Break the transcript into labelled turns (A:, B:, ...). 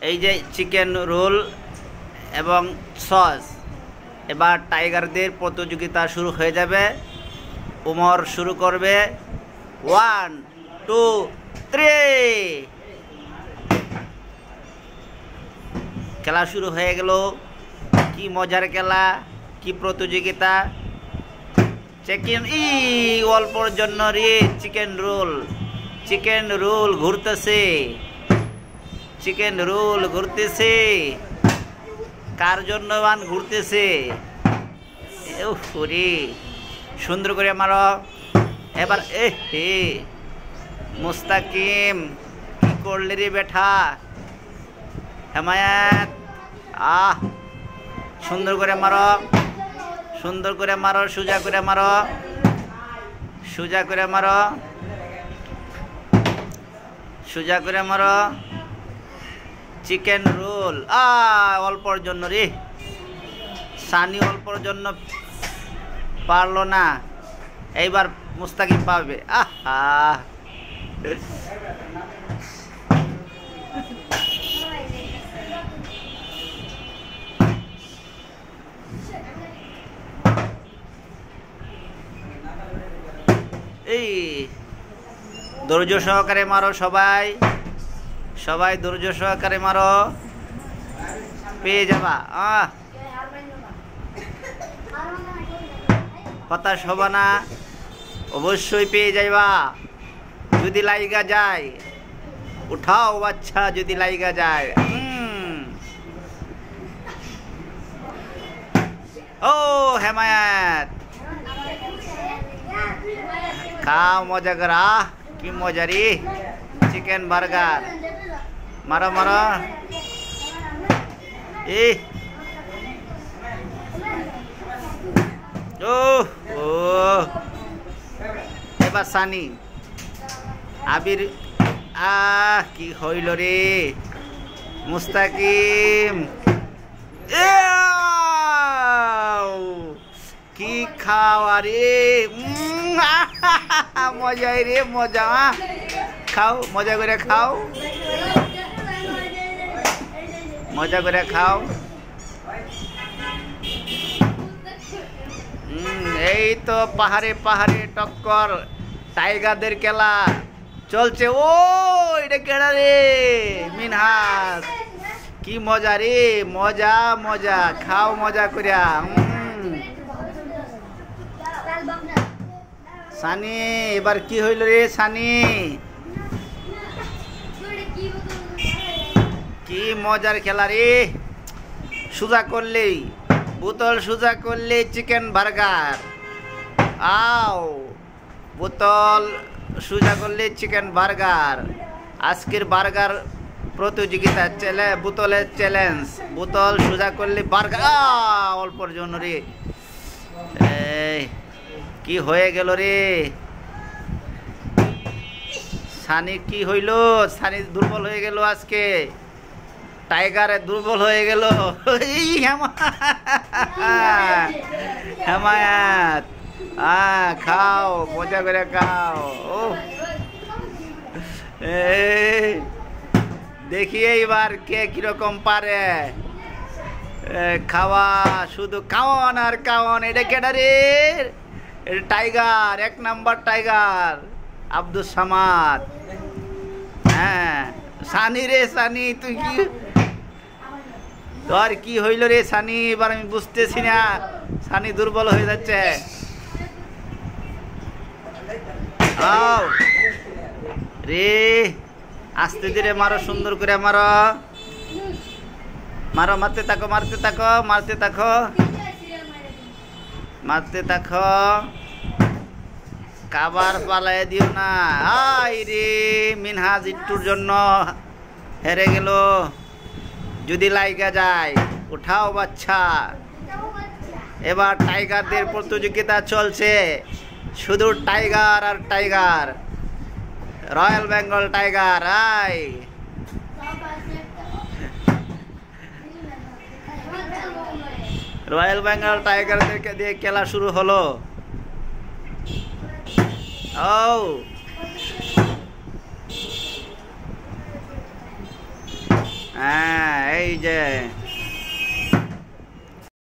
A: এই যে chicken roll এবং সস। এবার টাইগারদের প্রতিযোগিতা শুরু হয়ে যাবে। উমর শুরু করবে। 1 2 3। খেলা শুরু হয়ে গেল। কি মজার খেলা, কি প্রতিযোগিতা। চিকেন অল্পর জন্য রে চিকেন রোল ঘুরতেছে। চিকেন রোল ঘুরতেছে। কার জন্য বান ঘুরতেছে? ওরে সুন্দর করে মারো। এবার হে মুস্তাকিম কি করলি রে বেটা? হেমায়েত সুন্দর করে মারো, সুন্দর করে মারো, সোজা করে মারো, সোজা করে মারো, সোজা করে মারো। চিকেন রোল অল্পর জন্য রে। সানি অল্পর জন্য পারলো না। এইবার মুস্তাকিম পাবে। এই ধৈর্য সহকারে মারো সবাই, সবাই ধৈর্য সহকারে মারো, পেয়ে যাবা। হতাশ হবা না, অবশ্যই পেয়ে যাইবা। যদি লাইগা যায় উঠাও বাচ্চা, যদি লাইগা যায়। ও হেমায়েত খাও, মজা করা। কি মজা রে চিকেন বার্গার। মারো মারো। এবার সানি আবির। কি হইল রে মুস্তাকিম? কি খাওয়া রে, মজাই রে মজা। খাও, মজা করে খাও, মজা করে খাও। এই তো পাহাড়ে পাহাড়ে টক্কর, টাইগারদের খেলা চলছে। ও এটা কেডা রে? মিনহাজ। কি মজা রে, মজা মজা। খাও মজা করিয়া। সানি এবার কি হইল রে সানি? কি মজার খেলা রে। সোজা করলেই বোতল, সোজা করলে চিকেন বার্গার। বোতল সোজা করলে চিকেন বার্গার। আজকের বার্গার প্রতিযোগিতা বোতলের চ্যালেঞ্জ। বোতল সোজা করলে বার্গার। অল্পর জন্য রে। কি হয়ে গেল রে সানি? কি হইল? সানি দুর্বল হয়ে গেল আজকে। টাইগারে দুর্বল হয়ে গেল। হেমায়াত খাও, মজা করে খাও। দেখি এইবার কে কিরকম পারে খাওয়া। শুধু খাওয়ান আর খাওয়ান। এটা কেডা রে? Tiger, 1 number tiger Abdul Samad. Sunny রে সানি, তুই কি তোর কি হইল রে সানি? এবার আমি বুঝতেছি না। সানি দুর্বল হয়ে যাচ্ছে। রে আস্তে ধীরে মারো, সুন্দর করে মারো, মারো। মারতে থাকো, মারতে থাকো, মারতে থাকো, মারতে থাকো। কাবার পালায় দিও না। রে মিনহাজ একটুর জন্য হেরে গেল। যদি লাইগা যায় উঠাও বাচ্চা। এবার টাইগারদের প্রতিযোগিতা চলছে। শুধু টাইগার আর tiger. Royal Bengal tiger. Royal Bengal টাইগারদেরকে দিয়ে খেলা শুরু হলো। হ্যাঁ এই যে